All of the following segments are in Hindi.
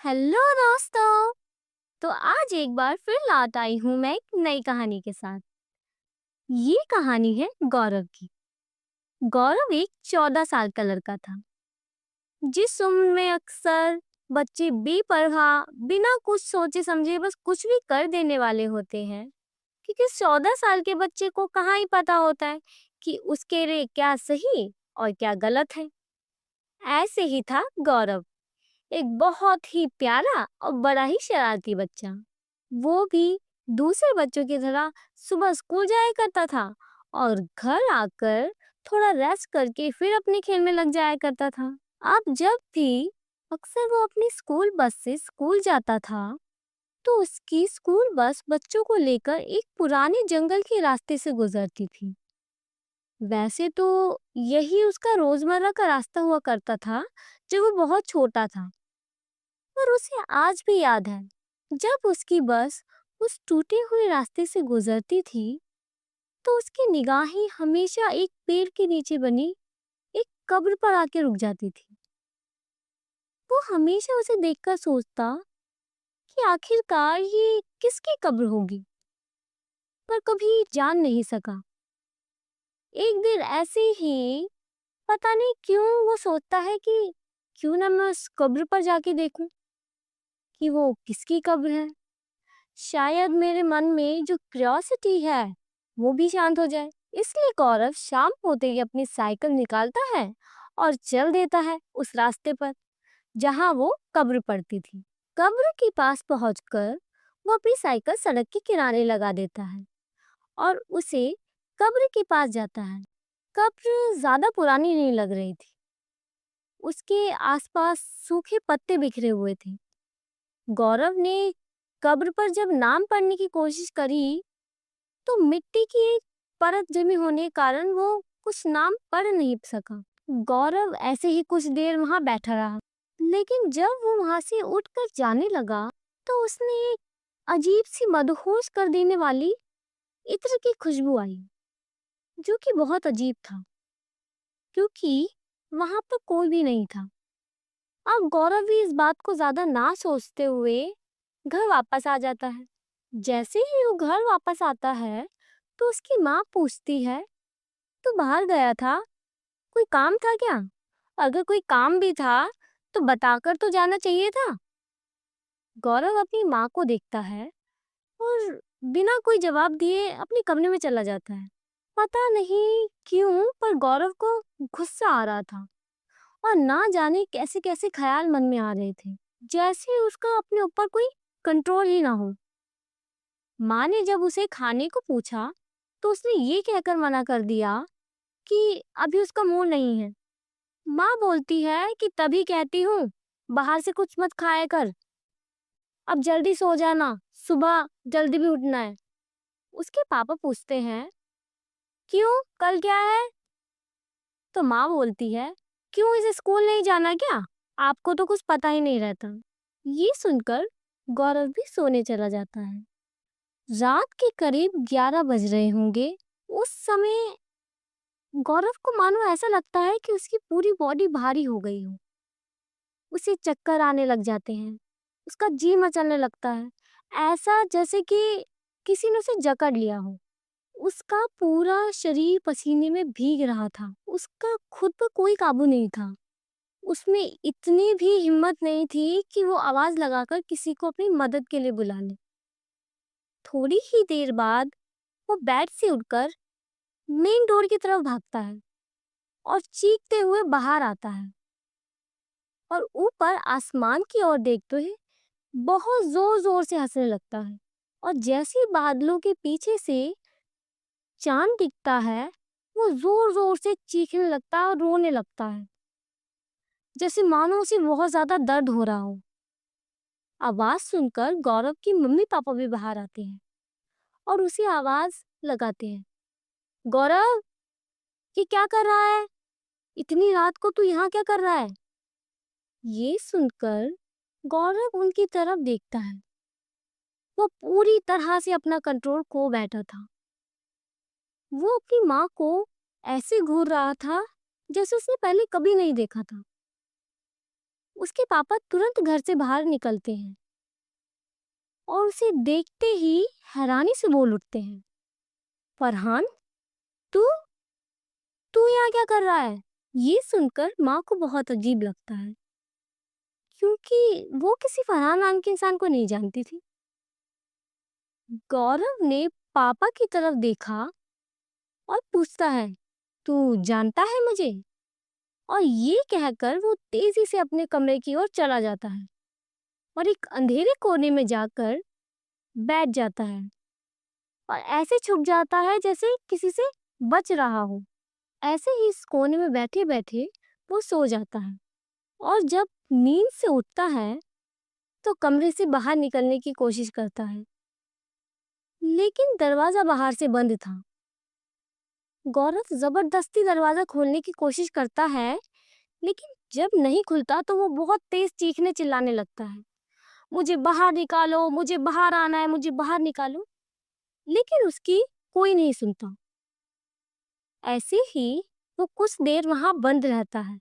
हेलो दोस्तों। तो आज एक बार फिर लौट आई हूँ मैं एक नई कहानी के साथ। ये कहानी है गौरव की। गौरव एक 14 साल का लड़का था, जिस उम्र में अक्सर बच्चे बेपरवाह बिना कुछ सोचे समझे बस कुछ भी कर देने वाले होते हैं। क्योंकि 14 साल के बच्चे को कहाँ ही पता होता है कि उसके लिए क्या सही और क्या गलत है। ऐसे ही था गौरव, एक बहुत ही प्यारा और बड़ा ही शरारती बच्चा। वो भी दूसरे बच्चों की तरह सुबह स्कूल जाया करता था और घर आकर थोड़ा रेस्ट करके फिर अपने खेल में लग जाया करता था। अब जब भी अक्सर वो अपनी स्कूल बस से स्कूल जाता था, तो उसकी स्कूल बस बच्चों को लेकर एक पुराने जंगल के रास्ते से गुजरती थी। वैसे तो यही उसका रोजमर्रा का रास्ता हुआ करता था जब वो बहुत छोटा था, और उसे आज भी याद है जब उसकी बस उस टूटे हुए रास्ते से गुजरती थी, तो उसकी निगाहें हमेशा एक पेड़ के नीचे बनी एक कब्र पर आके रुक जाती थी। वो हमेशा उसे देखकर सोचता कि आखिरकार ये किसकी कब्र होगी, पर कभी जान नहीं सका। एक दिन ऐसे ही पता नहीं क्यों वो सोचता है कि क्यों ना मैं उस कब्र पर जाके देखूं कि वो किसकी कब्र है। शायद मेरे मन में जो क्यूरियोसिटी है वो भी शांत हो जाए। इसलिए गौरव शाम होते ही अपनी साइकिल निकालता है और चल देता है उस रास्ते पर जहां वो कब्र पड़ती थी। कब्र के पास पहुंचकर वो अपनी साइकिल सड़क के किनारे लगा देता है और उसे कब्र के पास जाता है। कब्र ज्यादा पुरानी नहीं लग रही थी। उसके आसपास सूखे पत्ते बिखरे हुए थे। गौरव ने कब्र पर जब नाम पढ़ने की कोशिश करी, तो मिट्टी की एक परत जमी होने के कारण वो कुछ नाम पढ़ नहीं सका। गौरव ऐसे ही कुछ देर वहां बैठा रहा, लेकिन जब वो वहां से उठकर जाने लगा, तो उसने एक अजीब सी मदहोश कर देने वाली इत्र की खुशबू आई, जो कि बहुत अजीब था क्योंकि वहां पर कोई भी नहीं था। अब गौरव भी इस बात को ज्यादा ना सोचते हुए घर वापस आ जाता है। जैसे ही वो घर वापस आता है, तो उसकी माँ पूछती है, "तू बाहर गया था? कोई काम था क्या? अगर कोई काम भी था, तो बताकर तो जाना चाहिए था।" गौरव अपनी माँ को देखता है और बिना कोई जवाब दिए अपने कमरे में चला जाता है। पता नहीं क्यों, पर गौरव को गुस्सा आ रहा था और ना जाने कैसे कैसे ख्याल मन में आ रहे थे, जैसे उसका अपने ऊपर कोई कंट्रोल ही ना हो। माँ ने जब उसे खाने को पूछा, तो उसने ये कहकर मना कर दिया कि अभी उसका मूड नहीं है। माँ बोलती है कि तभी कहती हूँ, बाहर से कुछ मत खाया कर, अब जल्दी सो जाना, सुबह जल्दी भी उठना है। उसके पापा पूछते हैं, क्यों, कल क्या है? तो माँ बोलती है, क्यों, इसे स्कूल नहीं जाना क्या? आपको तो कुछ पता ही नहीं रहता। ये सुनकर गौरव भी सोने चला जाता है। रात के करीब 11 बज रहे होंगे। उस समय गौरव को मानो ऐसा लगता है कि उसकी पूरी बॉडी भारी हो गई हो। उसे चक्कर आने लग जाते हैं। उसका जी मचलने लगता है, ऐसा जैसे कि किसी ने उसे जकड़ लिया हो। उसका पूरा शरीर पसीने में भीग रहा था। उसका खुद पर कोई काबू नहीं था। उसमें इतनी भी हिम्मत नहीं थी कि वो आवाज लगाकर किसी को अपनी मदद के लिए बुला ले। थोड़ी ही देर बाद वो बेड से उठकर मेन डोर की तरफ भागता है और चीखते हुए बाहर आता है और ऊपर आसमान की ओर देखते हुए बहुत जोर जोर से हंसने लगता है। और जैसे ही बादलों के पीछे से चांद दिखता है, वो जोर जोर से चीखने लगता है और रोने लगता है, जैसे मानो उसे बहुत ज्यादा दर्द हो रहा हो। आवाज सुनकर गौरव की मम्मी पापा भी बाहर आते हैं और उसे आवाज लगाते हैं, गौरव, ये क्या कर रहा है? इतनी रात को तू यहाँ क्या कर रहा है? ये सुनकर गौरव उनकी तरफ देखता है। वो पूरी तरह से अपना कंट्रोल खो बैठा था। वो अपनी माँ को ऐसे घूर रहा था जैसे उसने पहले कभी नहीं देखा था। उसके पापा तुरंत घर से बाहर निकलते हैं और उसे देखते ही हैरानी से बोल उठते हैं, फरहान, तू तू यहाँ क्या कर रहा है? ये सुनकर माँ को बहुत अजीब लगता है, क्योंकि वो किसी फरहान नाम के इंसान को नहीं जानती थी। गौरव ने पापा की तरफ देखा और पूछता है, तू जानता है मुझे? और ये कहकर वो तेजी से अपने कमरे की ओर चला जाता है और एक अंधेरे कोने में जाकर बैठ जाता है और ऐसे छुप जाता है जैसे किसी से बच रहा हो। ऐसे ही इस कोने में बैठे बैठे वो सो जाता है और जब नींद से उठता है तो कमरे से बाहर निकलने की कोशिश करता है, लेकिन दरवाजा बाहर से बंद था। गौरव जबरदस्ती दरवाजा खोलने की कोशिश करता है, लेकिन जब नहीं खुलता तो वो बहुत तेज चीखने चिल्लाने लगता है, मुझे बाहर निकालो, मुझे बाहर आना है, मुझे बाहर निकालो। लेकिन उसकी कोई नहीं सुनता। ऐसे ही वो कुछ देर वहां बंद रहता है।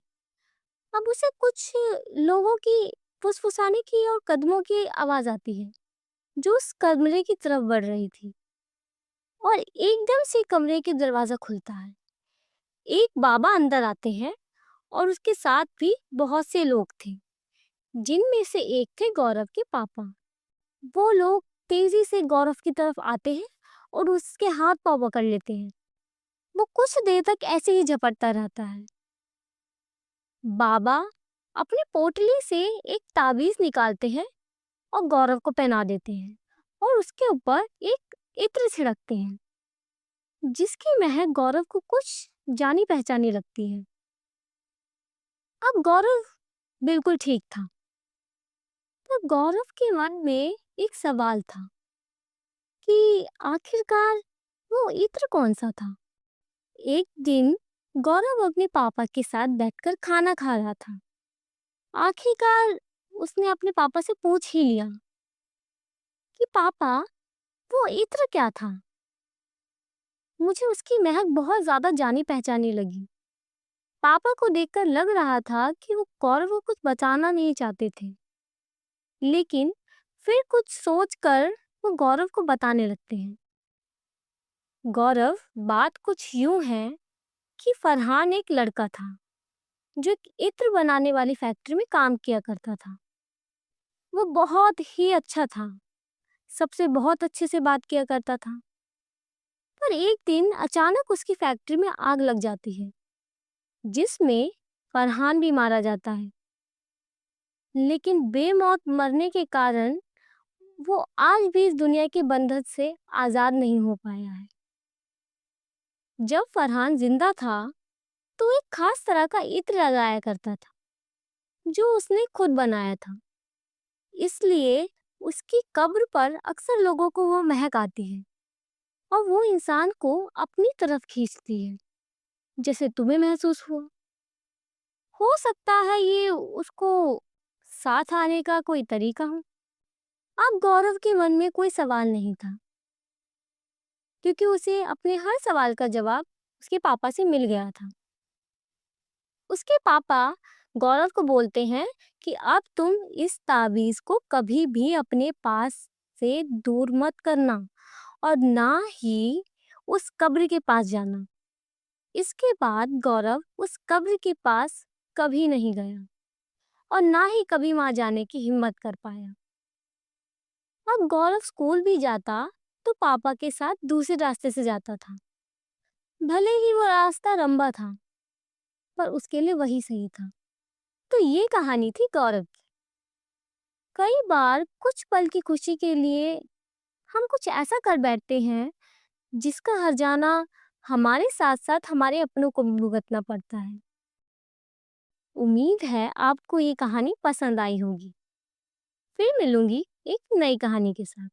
अब उसे कुछ लोगों की फुसफुसाने की और कदमों की आवाज आती है, जो उस कमरे की तरफ बढ़ रही थी। और एकदम से कमरे के दरवाजा खुलता है। एक बाबा अंदर आते हैं और उसके साथ भी बहुत से लोग थे, जिनमें से एक थे गौरव के पापा। वो लोग तेजी से गौरव की तरफ आते हैं और उसके हाथ पांव पकड़ लेते हैं। वो कुछ देर तक ऐसे ही झपटता रहता है। बाबा अपनी पोटली से एक ताबीज निकालते हैं और गौरव को पहना देते हैं और उसके ऊपर एक इत्र छिड़कते हैं, जिसकी महक गौरव को कुछ जानी पहचानी लगती है। अब गौरव बिल्कुल ठीक था। तो गौरव के मन में एक सवाल था कि आखिरकार वो इत्र कौन सा था। एक दिन गौरव अपने पापा के साथ बैठकर खाना खा रहा था। आखिरकार उसने अपने पापा से पूछ ही लिया कि पापा, वो इत्र क्या था? मुझे उसकी महक बहुत ज्यादा जानी पहचानी लगी। पापा को देखकर लग रहा था कि वो गौरव को कुछ बताना नहीं चाहते थे, लेकिन फिर कुछ सोचकर वो गौरव को बताने लगते हैं। गौरव, बात कुछ यूं है कि फरहान एक लड़का था जो एक इत्र बनाने वाली फैक्ट्री में काम किया करता था। वो बहुत ही अच्छा था, सबसे बहुत अच्छे से बात किया करता था। पर एक दिन अचानक उसकी फैक्ट्री में आग लग जाती है, जिसमें फरहान भी मारा जाता है। लेकिन बेमौत मरने के कारण वो आज भी इस दुनिया के बंधन से आजाद नहीं हो पाया है। जब फरहान जिंदा था तो एक खास तरह का इत्र लगाया करता था, जो उसने खुद बनाया था। इसलिए उसकी कब्र पर अक्सर लोगों को वो महक आती है और वो इंसान को अपनी तरफ खींचती है, जैसे तुम्हें महसूस हुआ। हो सकता है ये उसको साथ आने का कोई तरीका हो। अब गौरव के मन में कोई सवाल नहीं था, क्योंकि उसे अपने हर सवाल का जवाब उसके पापा से मिल गया था। उसके पापा गौरव को बोलते हैं कि अब तुम इस ताबीज को कभी भी अपने पास से दूर मत करना और ना ही उस कब्र के पास जाना। इसके बाद गौरव उस कब्र के पास कभी नहीं गया और ना ही कभी वहां जाने की हिम्मत कर पाया। अब गौरव स्कूल भी जाता तो पापा के साथ दूसरे रास्ते से जाता था। भले ही वो रास्ता लंबा था, पर उसके लिए वही सही था। तो ये कहानी थी गौरव की। कई बार कुछ पल की खुशी के लिए हम कुछ ऐसा कर बैठते हैं जिसका हर्जाना हमारे साथ साथ हमारे अपनों को भी भुगतना पड़ता है। उम्मीद है आपको ये कहानी पसंद आई होगी। फिर मिलूंगी एक नई कहानी के साथ।